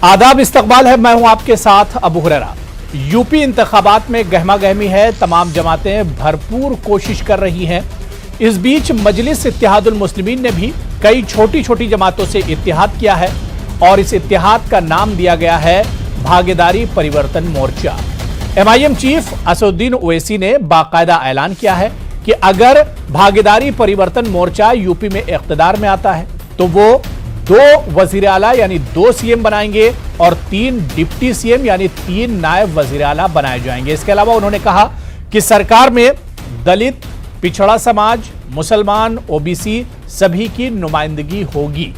आदाब, इस्तकबाल है। मैं हूं आपके साथ अबू हुरैरा। यूपी इंतखाबात में गहमा गहमी है। तमाम जमातें भरपूर कोशिश कर रही हैं। इस बीच मजलिस इत्तेहादुल मुस्लिमीन ने भी कई छोटी छोटी जमातों से इत्तेहाद किया है और इस इत्तेहाद का नाम दिया गया है भागीदारी परिवर्तन मोर्चा। MIM चीफ असदुद्दीन ओवैसी ने बाकायदा ऐलान किया है कि अगर भागीदारी परिवर्तन मोर्चा यूपी में इख्तिदार में आता है तो वो 2 वजीर आला यानी 2 CM बनाएंगे और 3 डिप्टी CM यानी 3 नायब वजीर आला बनाए जाएंगे। इसके अलावा उन्होंने कहा कि सरकार में दलित, पिछड़ा समाज, मुसलमान, OBC सभी की नुमाइंदगी होगी।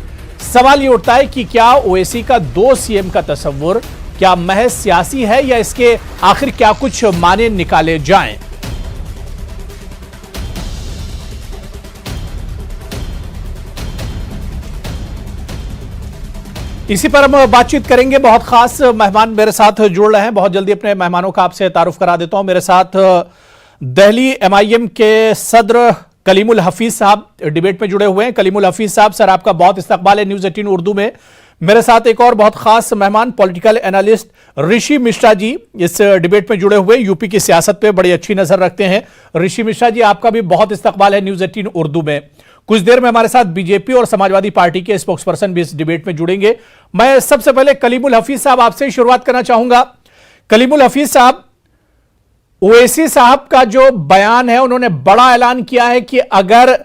सवाल ये उठता है कि क्या ओवैसी का 2 CM का तस्वुर क्या महज सियासी है या इसके आखिर क्या कुछ माने निकाले जाएं? इसी पर हम बातचीत करेंगे। बहुत खास मेहमान मेरे साथ जुड़ रहे हैं। बहुत जल्दी अपने मेहमानों का आपसे तारुफ करा देता हूं। मेरे साथ दिल्ली MIM के सदर कलीमुल हफीज साहब डिबेट में जुड़े हुए हैं। कलीमुल हफीज साहब, सर आपका बहुत इस्तकबाल है न्यूज़ 18 उर्दू में। मेरे साथ एक और बहुत खास मेहमान पॉलिटिकल एनालिस्ट ऋषि मिश्रा जी इस डिबेट में जुड़े हुए, यूपी की सियासत पे बड़ी अच्छी नजर रखते हैं। ऋषि मिश्रा जी, आपका भी बहुत इस्तकबाल है न्यूज़ 18 उर्दू में। कुछ देर में हमारे साथ बीजेपी और समाजवादी पार्टी के स्पोक्सपर्सन भी इस डिबेट में जुड़ेंगे। मैं सबसे पहले कलीमुल हफीज साहब आपसे शुरुआत करना चाहूंगा। कलीमुल हफीज साहब, ओवैसी साहब का जो बयान है, उन्होंने बड़ा ऐलान किया है कि अगर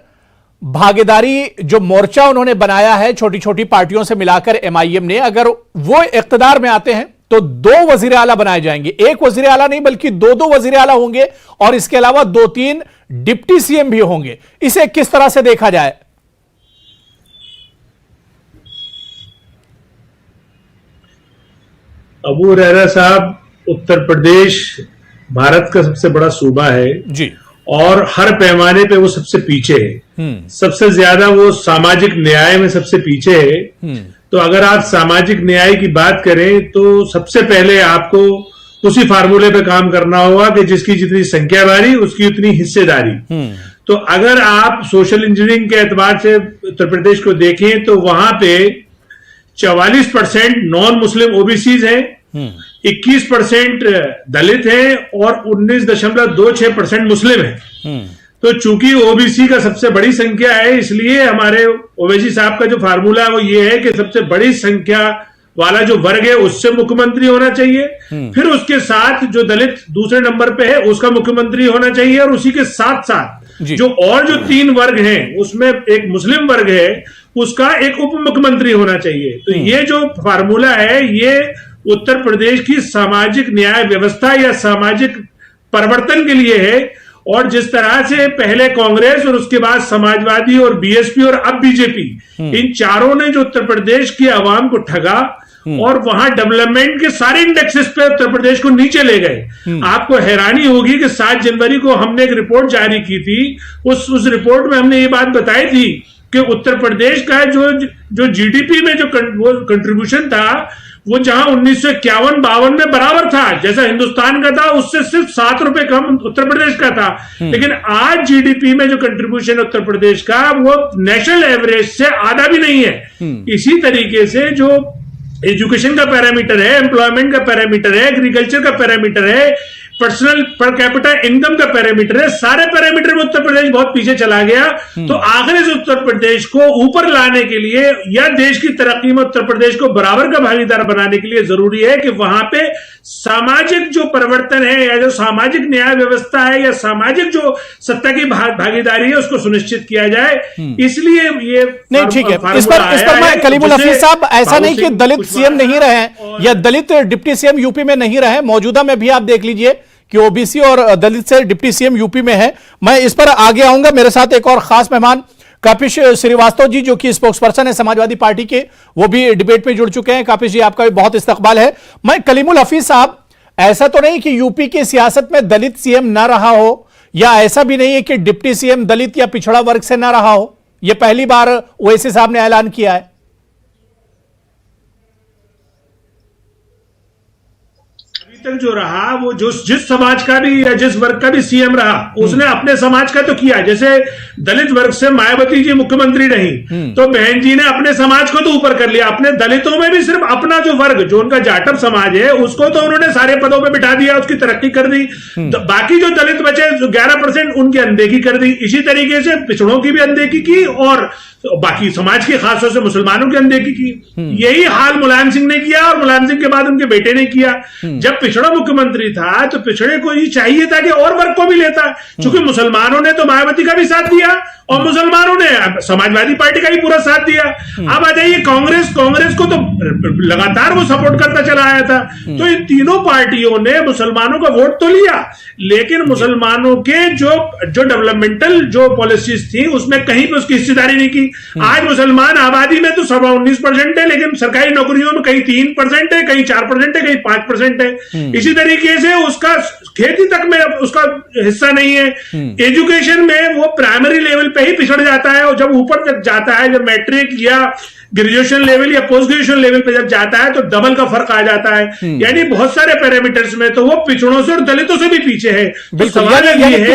भागीदारी जो मोर्चा उन्होंने बनाया है छोटी छोटी पार्टियों से मिलाकर MIM ने, अगर वो इख्तिदार में आते हैं तो 2 वजीर आला बनाए जाएंगे। एक वजीर आला नहीं बल्कि 2 वजीर आला होंगे और इसके अलावा 2-3 डिप्टी CM भी होंगे। इसे किस तरह से देखा जाए? अबू हुरैरा साहब, उत्तर प्रदेश भारत का सबसे बड़ा सूबा है जी, और हर पैमाने पे वो सबसे पीछे है। सबसे ज्यादा वो सामाजिक न्याय में सबसे पीछे है। तो अगर आप सामाजिक न्याय की बात करें तो सबसे पहले आपको उसी फार्मूले पे काम करना होगा कि जिसकी जितनी संख्या बारी उसकी उतनी हिस्सेदारी। तो अगर आप सोशल इंजीनियरिंग के एतबार से उत्तर प्रदेश को देखें तो वहां पे 44% नॉन मुस्लिम OBCs हैं, 21% दलित हैं और 19.26% मुस्लिम हैं। तो चूंकि OBC का सबसे बड़ी संख्या है, इसलिए हमारे ओवैसी साहब का जो फार्मूला है वो ये है कि सबसे बड़ी संख्या वाला जो वर्ग है उससे मुख्यमंत्री होना चाहिए, फिर उसके साथ जो दलित दूसरे नंबर पे है उसका मुख्यमंत्री होना चाहिए और उसी के साथ साथ जो 3 वर्ग हैं उसमें एक मुस्लिम वर्ग है उसका एक उप मुख्यमंत्री होना चाहिए। तो ये जो फार्मूला है ये उत्तर प्रदेश की सामाजिक न्याय व्यवस्था या सामाजिक परिवर्तन के लिए है। और जिस तरह से पहले कांग्रेस और उसके बाद समाजवादी और BSP और अब बीजेपी, इन चारों ने जो उत्तर प्रदेश की आवाम को ठगा और वहां डेवलपमेंट के सारे इंडेक्सेस पे उत्तर प्रदेश को नीचे ले गए। आपको हैरानी होगी कि 7 जनवरी को हमने एक रिपोर्ट जारी की थी। उस रिपोर्ट में हमने ये बात बताई थी कि उत्तर प्रदेश का जो GDP में जो कंट्रीब्यूशन था वो जहां 1951-52 में बराबर था जैसा हिंदुस्तान का था, उससे सिर्फ 7 रुपए कम उत्तर प्रदेश का था। लेकिन आज GDP में जो कंट्रीब्यूशन है उत्तर प्रदेश का वो नेशनल एवरेज से आधा भी नहीं है। इसी तरीके से जो एजुकेशन का पैरामीटर है, एम्प्लॉयमेंट का पैरामीटर है, एग्रीकल्चर का पैरामीटर है, पर्सनल पर कैपिटा इनकम का पैरामीटर है, सारे पैरामीटर में उत्तर प्रदेश बहुत पीछे चला गया। तो आखिर इस उत्तर प्रदेश को ऊपर लाने के लिए या देश की तरक्की में उत्तर प्रदेश को बराबर का भागीदार बनाने के लिए जरूरी है कि वहां पे सामाजिक जो परिवर्तन है या जो सामाजिक न्याय व्यवस्था है या सामाजिक जो सत्ता की भागीदारी है उसको सुनिश्चित किया जाए। इसलिए ये नहीं, ठीक है। इस पर मैं कलीमुल हफीज साहब, ऐसा नहीं कि दलित CM नहीं रहे या दलित डिप्टी CM यूपी में नहीं रहे, मौजूदा में भी आप देख लीजिए कि OBC और दलित से डिप्टी CM यूपी में है। मैं इस पर आगे आऊंगा। मेरे साथ एक और खास मेहमान कापिश श्रीवास्तव जी जो कि स्पोक्सपर्सन है समाजवादी पार्टी के, वो भी डिबेट में जुड़ चुके हैं। कापिश जी, आपका भी बहुत इस्तकबाल है। मैं कलीमुल हफीज साहब, ऐसा तो नहीं कि यूपी की सियासत में दलित CM ना रहा हो या ऐसा भी नहीं है कि डिप्टी CM दलित या पिछड़ा वर्ग से ना रहा हो, यह पहली बार ओवैसी साहब ने ऐलान किया है। तक जो रहा वो जिस समाज का भी या जिस वर्ग का भी सीएम रहा उसने अपने समाज का तो किया। जैसे दलित वर्ग से मायावती जी मुख्यमंत्री रही तो बहन जी ने अपने समाज को तो ऊपर कर लिया, अपने दलितों में भी सिर्फ अपना जो वर्ग जो उनका जाटव समाज है उसको तो उन्होंने सारे पदों पे बिठा दिया, उसकी तरक्की कर दी। बाकी जो दलित बचे जो 11% उनकी अनदेखी कर दी। इसी तरीके से पिछड़ों की भी अनदेखी की और बाकी समाज की खासतौर से मुसलमानों की अनदेखी की। यही हाल मुलायम सिंह ने किया और मुलायम सिंह के बाद उनके बेटे ने किया। जब पिछड़ा मुख्यमंत्री था तो पिछड़े को ये चाहिए था कि और वर्ग को भी लेता, क्योंकि मुसलमानों ने तो मायावती का भी साथ दिया और मुसलमानों ने समाजवादी पार्टी का भी पूरा साथ दिया। अब आ जाइए कांग्रेस को तो लगातार वो सपोर्ट करता चला आया था। तो इन तीनों पार्टियों ने मुसलमानों का वोट तो लिया, लेकिन मुसलमानों के जो डेवलपमेंटल जो पॉलिसीज थी उसमें कहीं पे उसकी हिस्सेदारी नहीं की। आज मुसलमान आबादी में तो 19% है, लेकिन सरकारी नौकरियों में कहीं 3% है, कहीं 4% है, कहीं 5% है। इसी तरीके से उसका खेती तक में उसका हिस्सा नहीं है। एजुकेशन में वो प्राइमरी लेवल पे ही पिछड़ जाता है और जब ऊपर तक जाता है, जब मैट्रिक या ग्रेजुएशन लेवल या पोस्ट ग्रेजुएशन लेवल पे जब जाता है तो डबल का फर्क आ जाता है। यानी बहुत सारे पैरामीटर्स में तो वो पिछड़ों से और दलितों से भी पीछे है। तो सवाल ये है कि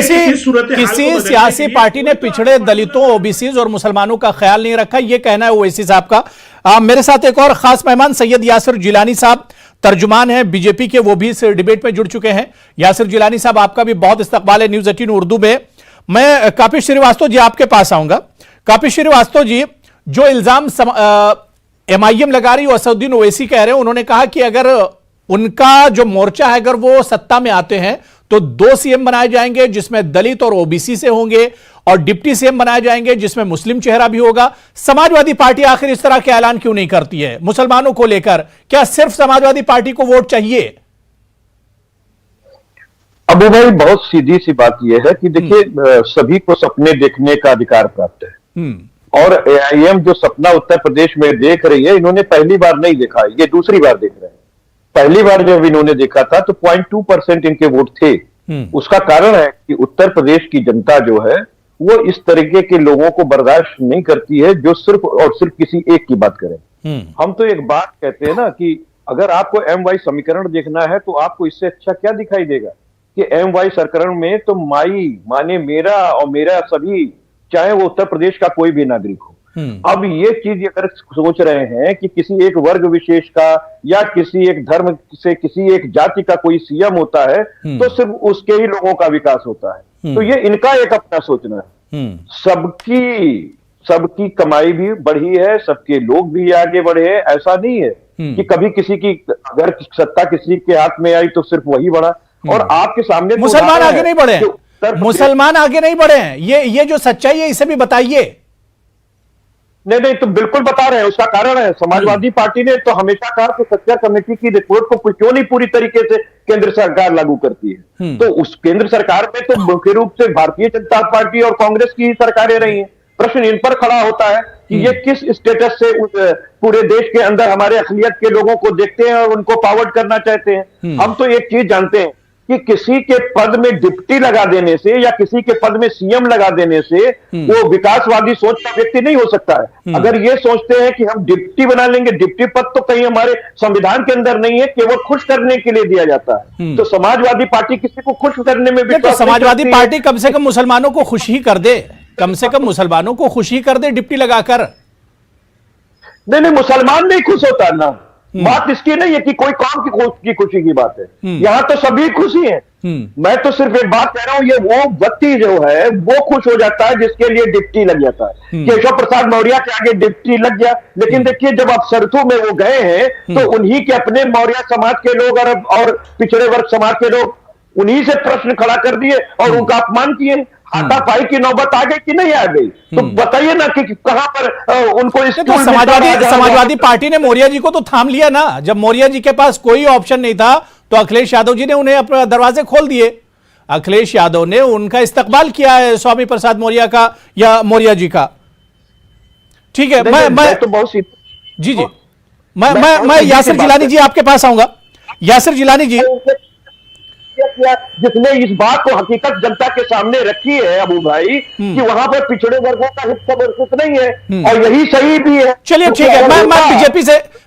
किसी सियासी पार्टी ने पिछड़े दलितों, ओबीसीज और मुसलमानों का ख्याल नहीं रखा, ये कहना है ओवैसी साहब का। मेरे साथ एक और खास मेहमान सैयद यासिर जिलानी साहब तर्जुमान है बीजेपी के, वो भी इस डिबेट में जुड़ चुके हैं। यासिर जिलानी साहब, आपका भी बहुत इस्तकबाल है न्यूज 18 उर्दू में। मैं काफी श्रीवास्तव जी आपके पास आऊंगा। काफी श्रीवास्तव जी, जो इल्जाम एमआईएम लगा रही है, असदुद्दीन ओवैसी कह रहे हैं, उन्होंने कहा कि अगर उनका जो मोर्चा है अगर वो सत्ता में आते हैं तो 2 सीएम बनाए जाएंगे जिसमें दलित और ओबीसी से होंगे और डिप्टी सीएम बनाए जाएंगे जिसमें मुस्लिम चेहरा भी होगा। समाजवादी पार्टी आखिर इस तरह के ऐलान क्यों नहीं करती है मुसलमानों को लेकर? क्या सिर्फ समाजवादी पार्टी को वोट चाहिए? अबू भाई, बहुत सीधी सी बात यह है कि देखिए, सभी को सपने देखने का अधिकार प्राप्त है और एआईएम जो सपना उत्तर प्रदेश में देख रही है, इन्होंने पहली बार नहीं देखा, ये दूसरी बार देख रहे हैं। पहली बार जब इन्होंने देखा था तो 0.2% इनके वोट थे। उसका कारण है कि उत्तर प्रदेश की जनता जो है वो इस तरीके के लोगों को बर्दाश्त नहीं करती है जो सिर्फ और सिर्फ किसी एक की बात करें। हम तो एक बात कहते हैं ना कि अगर आपको MY समीकरण देखना है तो आपको इससे अच्छा क्या दिखाई देगा कि MY समीकरण में तो माई माने मेरा और मेरा सभी, चाहे वो उत्तर प्रदेश का कोई भी नागरिक हो। अब ये चीज अगर सोच रहे हैं कि किसी एक वर्ग विशेष का या किसी एक धर्म से किसी एक जाति का कोई सीएम होता है तो सिर्फ उसके ही लोगों का विकास होता है, तो ये इनका एक अपना सोचना है। सबकी कमाई भी बढ़ी है, सबके लोग भी आगे बढ़े हैं। ऐसा नहीं है कि कभी किसी की अगर सत्ता किसी के हाथ में आई तो सिर्फ वही बढ़ा। और आपके सामने मुसलमान आगे नहीं बढ़े, मुसलमान आगे नहीं बढ़े हैं। ये जो सच्चाई है इसे भी बताइए। नहीं, तो बिल्कुल बता रहे हैं। उसका कारण है, समाजवादी पार्टी ने तो हमेशा कहा कि सत्या कमेटी की रिपोर्ट को क्यों नहीं पूरी तरीके से केंद्र सरकार लागू करती है। तो उस केंद्र सरकार में तो मुख्य रूप से भारतीय जनता पार्टी और कांग्रेस की सरकारें रही हैं। प्रश्न इन पर खड़ा होता है कि ये किस स्टेटस से पूरे देश के अंदर हमारे अक़लियत के लोगों को देखते हैं और उनको फॉरवर्ड करना चाहते हैं। हम तो एक चीज जानते हैं कि किसी के पद में डिप्टी लगा देने से या किसी के पद में सीएम लगा देने से वो विकासवादी सोच का व्यक्ति नहीं हो सकता है। अगर ये सोचते हैं कि हम डिप्टी बना लेंगे, डिप्टी पद तो कहीं हमारे संविधान के अंदर नहीं है, केवल खुश करने के लिए दिया जाता है। तो समाजवादी पार्टी किसी को खुश करने में भी तो समाजवादी पार्टी कम से कम मुसलमानों को खुश ही कर दे, कम से कम मुसलमानों को खुशी कर दे डिप्टी लगाकर। नहीं, मुसलमान नहीं खुश होता ना। बात इसकी नहीं है कि कोई काम की खुशी की बात है, यहां तो सभी खुशी हैं। मैं तो सिर्फ एक बात कह रहा हूं, ये वो व्यक्ति जो है वो खुश हो जाता है जिसके लिए डिप्टी लग जाता है। केशव प्रसाद मौर्य के आगे डिप्टी लग गया, लेकिन देखिए जब आप सरथू में वो गए हैं तो उन्हीं के अपने मौर्य समाज के लोग और पिछड़े वर्ग समाज के लोग उन्हीं से प्रश्न खड़ा कर दिए और उनका अपमान किए। हाथापाई की नौबत आ गई कि नहीं आ गई? तो बताइए ना कि कहां पर उनको तो समाजवादी पार्टी ने मौर्य जी को तो थाम लिया ना। जब मौर्य जी के पास कोई ऑप्शन नहीं था तो अखिलेश यादव जी ने उन्हें अपने दरवाजे खोल दिए। अखिलेश यादव ने उनका इस्तकबाल किया है, स्वामी प्रसाद मौर्य का या मौर्य जी का। ठीक है, मैं तो बहुत जी मैं यासिर जिलानी जी आपके पास आऊंगा। यासिर जिलानी जी, जिसने इस बात को हकीकत जनता के सामने रखी है अबू भाई कि वहां पर पिछड़े वर्गों का हिस्सा महसूस नहीं है और यही सही भी है। चलिए ठीक है, मैं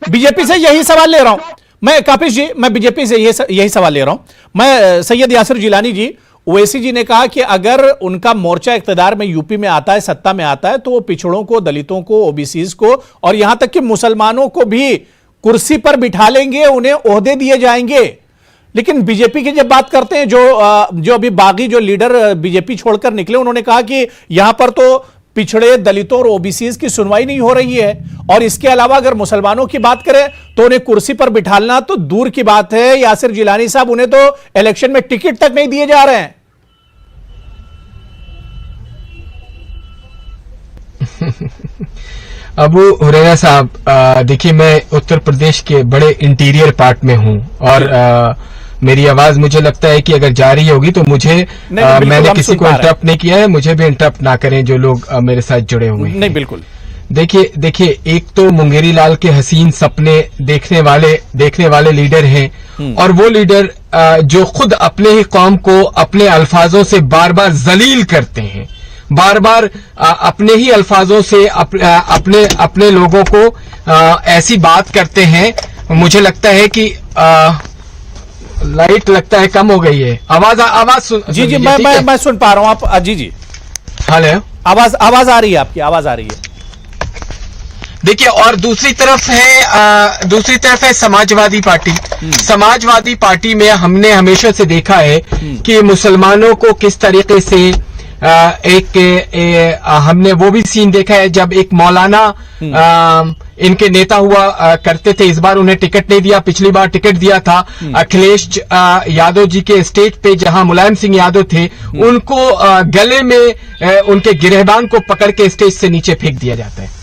बीजेपी से यही सवाल ले रहा हूं। मैं कापिश जी, मैं बीजेपी से यही सवाल ले रहा हूं। मैं सैयद यासिर जिलानी जी, ओवैसी जी ने कहा कि अगर उनका मोर्चा इक्तदार में यूपी में आता है, सत्ता में आता है, तो वो पिछड़ों को, दलितों को, ओबीसीज को और यहां तक कि मुसलमानों को भी कुर्सी पर बिठा लेंगे, उन्हें ओहदे दिए जाएंगे। लेकिन बीजेपी की जब बात करते हैं, जो अभी बागी जो लीडर बीजेपी छोड़कर निकले, उन्होंने कहा कि यहां पर तो पिछड़े, दलितों और ओबीसीज की सुनवाई नहीं हो रही है, और इसके अलावा अगर मुसलमानों की बात करें तो उन्हें कुर्सी पर बिठाना तो दूर की बात है। यासिर जिलानी साहब, उन्हें तो इलेक्शन में टिकट तक नहीं दिए जा रहे हैं। अबू हुरैरा साहब, देखिए, मैं उत्तर प्रदेश के बड़े इंटीरियर पार्ट में हूं और मेरी आवाज मुझे लगता है कि अगर जा रही होगी तो मुझे मैंने किसी को इंटरप्ट नहीं किया है, मुझे भी इंटरप्ट ना करें जो लोग मेरे साथ जुड़े हुए हैं। नहीं, बिल्कुल। देखिए, एक तो मुंगेरी लाल के हसीन सपने देखने वाले लीडर हैं, और वो लीडर जो खुद अपने ही कौम को अपने अल्फाजों से बार बार जलील करते हैं, बार बार अपने ही अल्फाजों से अपने लोगों को ऐसी बात करते हैं। मुझे लगता है कि लाइट लगता है कम हो गई है। आवाज सुन। जी, मैं सुन पा रहा हूं। आप जी हेलो, आवाज आ रही है, आपकी आवाज आ रही है। देखिए, और दूसरी तरफ है समाजवादी पार्टी। समाजवादी पार्टी में हमने हमेशा से देखा है कि मुसलमानों को किस तरीके से हमने वो भी सीन देखा है जब एक मौलाना इनके नेता हुआ करते थे। इस बार उन्हें टिकट नहीं दिया, पिछली बार टिकट दिया था। अखिलेश यादव जी के स्टेज पे जहां मुलायम सिंह यादव थे, उनको गले में उनके गिरहबान को पकड़ के स्टेज से नीचे फेंक दिया जाता है।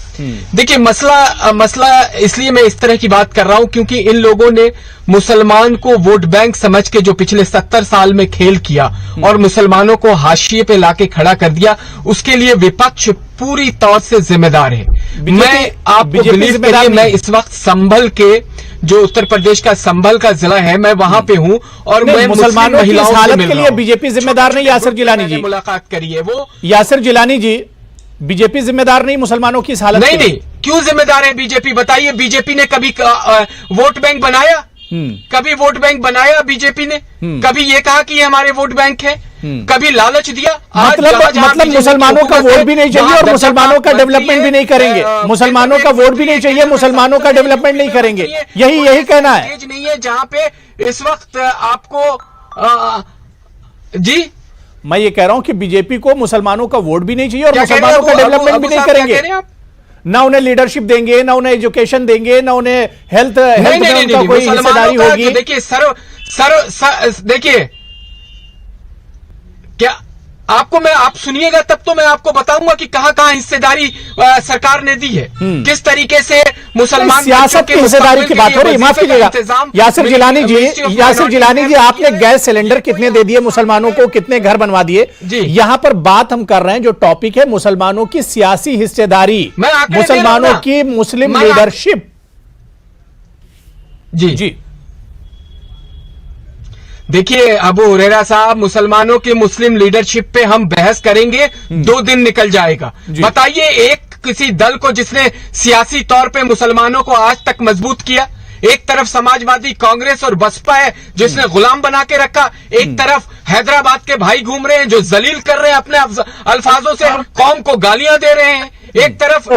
देखिए, मसला इसलिए मैं इस तरह की बात कर रहा हूं क्योंकि इन लोगों ने मुसलमान को वोट बैंक समझ के जो पिछले 70 साल में खेल किया और मुसलमानों को हाशिए पे लाके खड़ा कर दिया, उसके लिए विपक्ष पूरी तौर से जिम्मेदार है। मैं आपको बिलीव करिए, मैं इस वक्त संभल के, जो उत्तर प्रदेश का संभल का जिला है, मैं वहां पे हूं और मैं मुसलमानों की हालत के लिए बीजेपी जिम्मेदार नहीं। यासिर जिलानी जी, मुलाकात करिए। वो यासिर जिलानी जी, बीजेपी जिम्मेदार नहीं मुसलमानों की इस हालत नहीं, क्यों जिम्मेदार है बीजेपी? बताइए, बीजेपी ने कभी वोट बैंक बनाया? कभी वोट बैंक बनाया बीजेपी ने? कभी ये कहा कि ये हमारे वोट बैंक है? कभी लालच दिया? मतलब मुसलमानों का वोट भी नहीं चाहिए और मुसलमानों का डेवलपमेंट भी नहीं करेंगे। मुसलमानों का वोट भी नहीं चाहिए, मुसलमानों का डेवलपमेंट नहीं करेंगे, यही कहना है। नहीं है जहां पे इस वक्त आपको जी, मैं ये कह रहा हूं कि बीजेपी को मुसलमानों का वोट भी नहीं चाहिए और मुसलमानों का डेवलपमेंट भी नहीं करेंगे। ना उन्हें लीडरशिप देंगे, ना उन्हें एजुकेशन देंगे, ना उन्हें हेल्थ में उनका कोई हिस्सेदारी होगी। देखिए देखिए, क्या आप सुनिएगा तब तो मैं आपको बताऊंगा कि कहां हिस्सेदारी सरकार ने दी है, किस तरीके से मुसलमान सियासत की हिस्सेदारी की बात हो रही है। माफ कीजिएगा यासिर जिलानी जी, आपने गैस सिलेंडर कितने दे दिए मुसलमानों को, कितने घर बनवा दिए? यहां पर बात हम कर रहे हैं, जो टॉपिक है मुसलमानों की सियासी हिस्सेदारी, मुसलमानों की मुस्लिम लीडरशिप। जी देखिए अबू हुरैरा साहब, मुसलमानों की मुस्लिम लीडरशिप पे हम बहस करेंगे, 2 दिन निकल जाएगा। बताइए, एक किसी दल को जिसने सियासी तौर पे मुसलमानों को आज तक मजबूत किया। एक तरफ समाजवादी कांग्रेस और बसपा है जिसने गुलाम बना के रखा, एक तरफ हैदराबाद के भाई घूम रहे हैं जो जलील कर रहे हैं, अपने अल्फाजों से कौम को गालियां दे रहे हैं। एक तरफ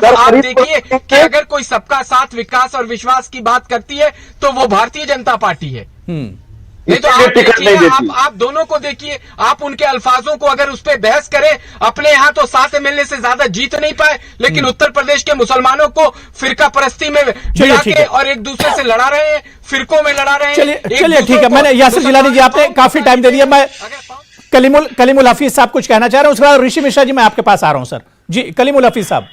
आप देखिए कि अगर कोई सबका साथ, विकास और विश्वास की बात करती है तो वो भारतीय जनता पार्टी है। नहीं तो आप देखिए, आप दोनों को देखिए, आप उनके अल्फाजों को अगर उस पर बहस करें, अपने यहाँ तो 7 MLA से ज्यादा जीत नहीं पाए, लेकिन उत्तर प्रदेश के मुसलमानों को फिरका परस्ती में मिला के और एक दूसरे से लड़ा रहे हैं, फिरकों में लड़ा रहे हैं। चलिए ठीक है, मैंने यासिर जिलानी जी, आपने काफी टाइम दे दिया। मैं कलीमुल हफीज साहब कुछ कहना चाह रहे हैं, उसके बाद ऋषि मिश्रा जी मैं आपके पास आ रहा हूं सर। जी कलीमुल हफीज साहब।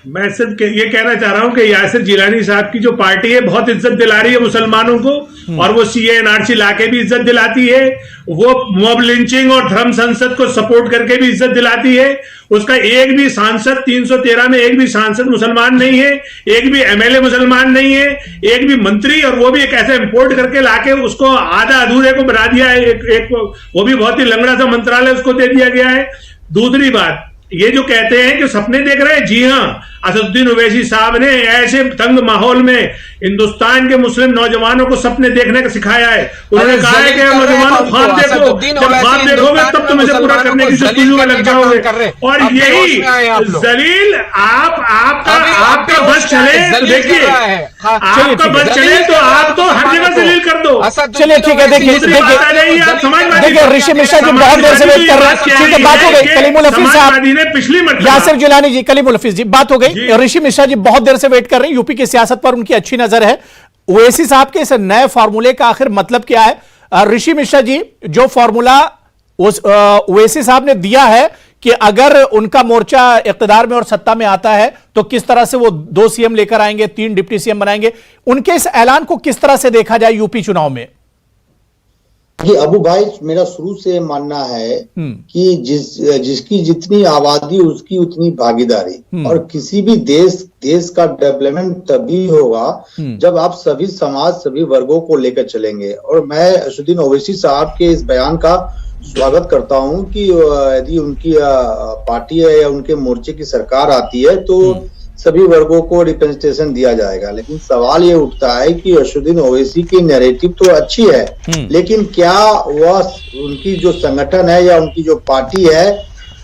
मैं सिर्फ ये कहना चाह रहा हूं कि यासिर जिलानी साहब की जो पार्टी है बहुत इज्जत दिला रही है मुसलमानों को, और वो CAA NRC लाके भी इज्जत दिलाती है, वो मॉब लिंचिंग और धर्म संसद को सपोर्ट करके भी इज्जत दिलाती है। उसका एक भी सांसद, 313 में एक भी सांसद मुसलमान नहीं है, एक भी MLA मुसलमान नहीं है, एक भी मंत्री, और वो भी एक ऐसे इंपोर्ट करके लाके उसको आधा अधूरे को बना दिया है। एक वो भी बहुत ही लंगड़ा सा मंत्रालय उसको दे दिया गया है। दूसरी बात, ये जो कहते हैं कि सपने देख रहे हैं, जी हाँ, असदुद्दीन ओवैसी साहब ने ऐसे तंग माहौल में हिंदुस्तान के मुस्लिम नौजवानों को सपने देखने का सिखाया है। उन्होंने कहा है कि नौजवानों ख्वाब देखो, जब ख्वाब देखोगे तब तुम इसे पूरा करने की जद्दोजहद में लग जाओगे। और यही जलील आपका बस चले, देखिए आपका बस चले तो आप तो हर जगह जलील कर दो। चलिए ठीक है, देखिए ऋषि मिश्रा जी बहुत देर से वेट कर रहे हैं। ठीक है, बात हो गई। कलीमुल हफीज साहब ने पिछली यासिर जिलानी जी, कलीमुल हफीज जी, बात हो गई। ऋषि मिश्रा जी बहुत देर से वेट कर रहे हैं, यूपी की सियासत पर उनकी अच्छी नजर है। ओवैसी साहब के इस नए फॉर्मूले का आखिर मतलब क्या है? ऋषि मिश्रा जी, जो फॉर्मूला ओवैसी साहब ने दिया है कि अगर उनका मोर्चा इख्तिदार में और सत्ता में आता है तो किस तरह से वो 2 सीएम लेकर आएंगे, 3 डिप्टी सीएम बनाएंगे, उनके इस ऐलान को किस तरह से देखा जाए यूपी चुनाव में? ये अबू भाई, मेरा शुरू से मानना है कि जिसकी जितनी आबादी उसकी उतनी भागीदारी, और किसी भी देश का डेवलपमेंट तभी होगा जब आप सभी समाज, सभी वर्गों को लेकर चलेंगे। और मैं असदुद्दीन ओवैसी साहब के इस बयान का स्वागत करता हूं कि यदि उनकी पार्टी है या उनके मोर्चे की सरकार आती है तो सभी वर्गों को रिप्रेजेंटेशन दिया जाएगा। लेकिन सवाल ये उठता है कि असदुद्दीन ओवैसी की नैरेटिव तो अच्छी है, लेकिन क्या वह उनकी जो संगठन है या उनकी जो पार्टी है,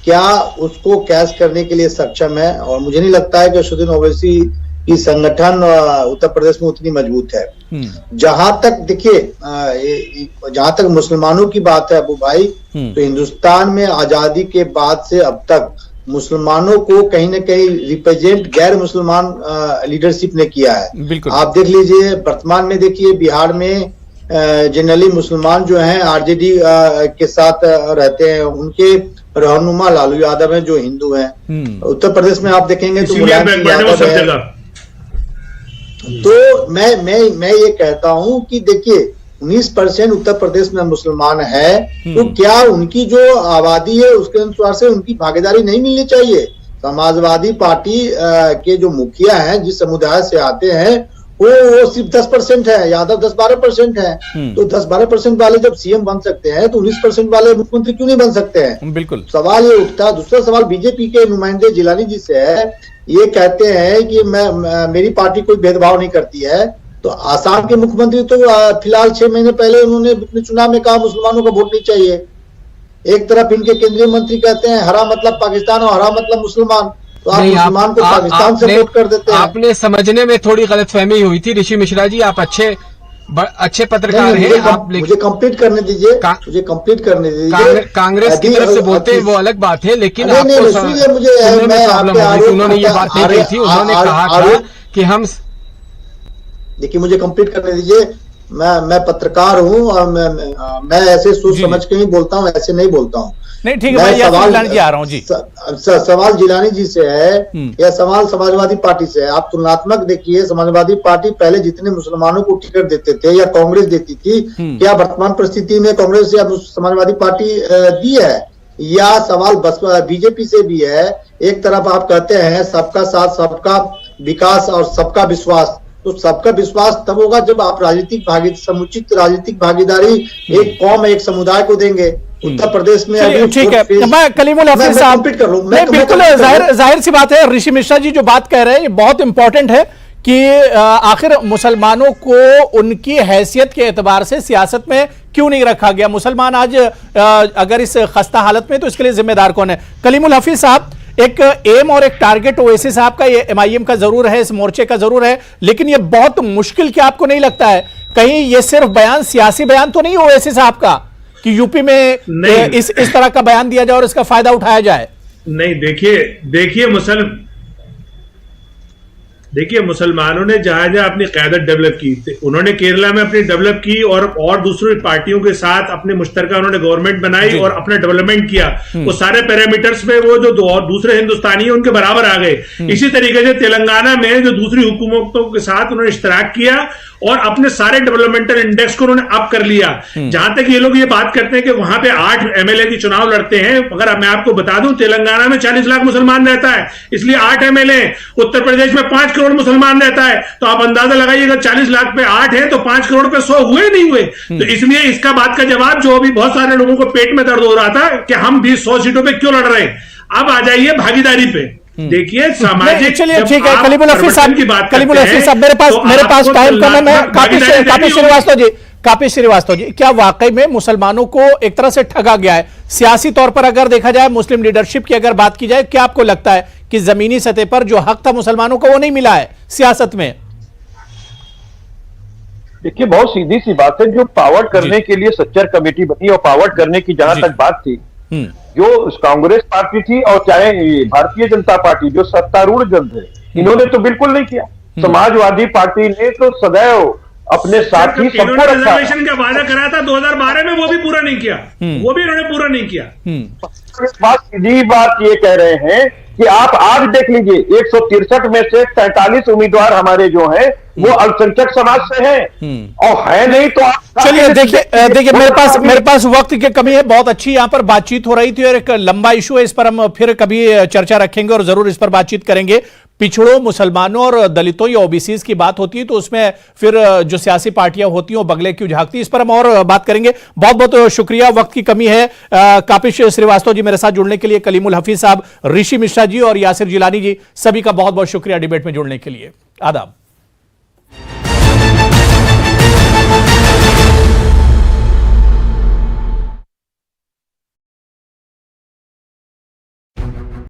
क्या उसको कैश करने के लिए सक्षम है? और मुझे नहीं लगता है कि असदुद्दीन ओवैसी की संगठन उत्तर प्रदेश में उतनी मजबूत है। जहां तक देखिए, जहां तक मुसलमानों की बात है अबू भाई, तो हिंदुस्तान में आजादी के बाद से अब तक मुसलमानों को कहीं ना कहीं रिप्रेजेंट गैर मुसलमान लीडरशिप ने किया है। आप देख लीजिए, वर्तमान में देखिए बिहार में जनरली मुसलमान जो हैं आरजेडी के साथ रहते हैं, उनके रहनुमा लालू यादव हैं जो हिंदू हैं। उत्तर प्रदेश में आप देखेंगे तो मुलायम सिंह यादव है। तो मैं ये कहता हूं कि देखिए 19% उत्तर प्रदेश में मुसलमान है, तो क्या उनकी जो आबादी है उसके अनुसार से उनकी भागीदारी नहीं मिलनी चाहिए? समाजवादी पार्टी के जो मुखिया हैं, जिस समुदाय से आते हैं, वो सिर्फ 10% है, यादव 10-12% है। तो 10-12% वाले जब सीएम बन सकते हैं तो 19% वाले मुख्यमंत्री क्यों नहीं बन सकते हैं? बिल्कुल सवाल ये उठता है। दूसरा सवाल बीजेपी के नुमाइंदे जिलानी जी से है, ये कहते हैं कि मेरी पार्टी कोई भेदभाव नहीं करती है। तो आसाम के मुख्यमंत्री तो फिलहाल 6 महीने पहले उन्होंने अपने चुनाव में कहा मुसलमानों को वोट नहीं चाहिए। एक तरफ इनके केंद्रीय मंत्री कहते हैं हरा मतलब पाकिस्तान और हरा मतलब मुसलमान, तो आप मुसलमान को पाकिस्तान से वोट कर देते हैं। आपने समझने में थोड़ी गलतफहमी हुई थी ऋषि मिश्रा जी, आप अच्छे पत्रकार हैं। आप मुझे कंप्लीट करने दीजिए, मुझे कंप्लीट करने दीजिए। कांग्रेस की तरफ से बोलते हैं वो अलग बात है, लेकिन मुझे उन्होंने ये बात नहीं कही थी। उन्होंने कहा था कि हम, देखिए मुझे कंप्लीट करने दीजिए। मैं पत्रकार हूं और मैं ऐसे सोच समझ के ही बोलता हूं, ऐसे नहीं बोलता हूं। नहीं ठीक है, सवाल जिलानी जी से है या सवाल समाजवादी पार्टी से है। आप तुलनात्मक देखिए, समाजवादी पार्टी पहले जितने मुसलमानों को टिकट देते थे या कांग्रेस देती थी, क्या वर्तमान परिस्थिति में कांग्रेस या समाजवादी पार्टी दी है? या सवाल बसपा बीजेपी से भी है। एक तरफ आप कहते हैं सबका साथ, सबका विकास और सबका विश्वास, तो सबका विश्वास तब होगा जब आप समुचित राजनीतिक भागीदारी एक कौम, एक समुदाय को देंगे। उत्तर प्रदेश में अभी ठीक है, मैं कलीमुल हफीज साहब कर लूं। बिल्कुल जाहिर सी बात है, ऋषि मिश्रा जी जो बात कह रहे हैं ये बहुत इंपॉर्टेंट है कि आखिर मुसलमानों को उनकी हैसियत के एतबार से सियासत में क्यों नहीं रखा गया? मुसलमान आज अगर इस खस्ता हालत में, तो इसके लिए जिम्मेदार कौन है? कलीमुल हफीज साहब, एक एम और एक टारगेट ओवैसी साहब का, ये एमआईएम का जरूर है, इस मोर्चे का जरूर है, लेकिन ये बहुत मुश्किल, क्या आपको नहीं लगता है कहीं ये सिर्फ बयान, सियासी बयान तो नहीं ओवैसी साहब का कि यूपी में इस तरह का बयान दिया जाए और इसका फायदा उठाया जाए? नहीं, देखिए मुसलमानों ने जहां जहां अपनी क़यादत डेवलप की, उन्होंने केरला में अपनी डेवलप की और दूसरी पार्टियों के साथ अपने मुश्तरका उन्होंने गवर्नमेंट बनाई और अपना डेवलपमेंट किया। वो सारे पैरामीटर्स में वो जो और दूसरे हिंदुस्तानी है उनके बराबर आ गए। इसी तरीके से तेलंगाना में जो दूसरी हुकूमतों के साथ उन्होंने इश्तराक किया और अपने सारे डेवलपमेंटल इंडेक्स को उन्होंने अप कर लिया। जहां तक ये लोग ये बात करते हैं कि वहां पे 8 एमएलए की चुनाव लड़ते हैं, अगर मैं आपको बता दूं तेलंगाना में 40 लाख मुसलमान रहता है, इसलिए 8 एमएलए। उत्तर प्रदेश में 5 करोड़ मुसलमान रहता है, तो आप अंदाजा लगाइएगा 40 लाख पे 8 है तो 5 करोड़ पे 100 हुए नहीं हुए। तो इसलिए इसका बात का जवाब जो अभी बहुत सारे लोगों को पेट में दर्द हो रहा था कि हम 20-100 सीटों पर क्यों लड़ रहे हैं, अब आ जाइए भागीदारी पे। देखिए सामाजिक, चलिए ठीक है कलीमुल हफीज साहब, कलीमुल हफीज साहब मेरे पास टाइम कम है। मैं काफी श्रीवास्तव जी, क्या वाकई में मुसलमानों को एक तरह से ठगा गया है सियासी तौर पर? अगर देखा जाए मुस्लिम लीडरशिप की अगर बात की जाए, क्या आपको लगता है कि जमीनी सतह पर जो हक था मुसलमानों को वो नहीं मिला है सियासत में? देखिए बहुत सीधी सी बात है, जो पावर्ड करने के लिए सच्चर कमेटी बनी और पावर्ड करने की जहां तक बात थी, जो कांग्रेस पार्टी थी और चाहे भारतीय जनता पार्टी जो सत्तारूढ़ जन थे, इन्होंने तो बिल्कुल नहीं किया। समाजवादी पार्टी ने तो सदैव अपने साथी सबको रिजर्वेशन का वादा करा था 2012 में, वो भी पूरा नहीं किया, वो भी इन्होंने पूरा नहीं किया। सीधी बात ये कह रहे हैं कि आप आज देख लीजिए 163 में से 43 उम्मीदवार हमारे जो हैं वो अल्पसंख्यक समाज से हैं और है नहीं तो आप चलिए देखिए मेरे पास वक्त की कमी है। बहुत अच्छी यहाँ पर बातचीत हो रही थी और एक लंबा इशू है, इस पर हम फिर कभी चर्चा रखेंगे और जरूर इस पर बातचीत करेंगे। पिछड़ों, मुसलमानों और दलितों या ओबीसीज की बात होती है तो उसमें फिर जो सियासी पार्टियां होती हैं वो बगले क्यों झांकती, इस पर हम और बात करेंगे। बहुत बहुत शुक्रिया, वक्त की कमी है। कापिश श्रीवास्तव जी मेरे साथ जुड़ने के लिए, कलीमुल हफीज साहब, ऋषि मिश्रा जी और यासिर जिलानी जी, सभी का बहुत बहुत शुक्रिया डिबेट में जुड़ने के लिए। आदाब।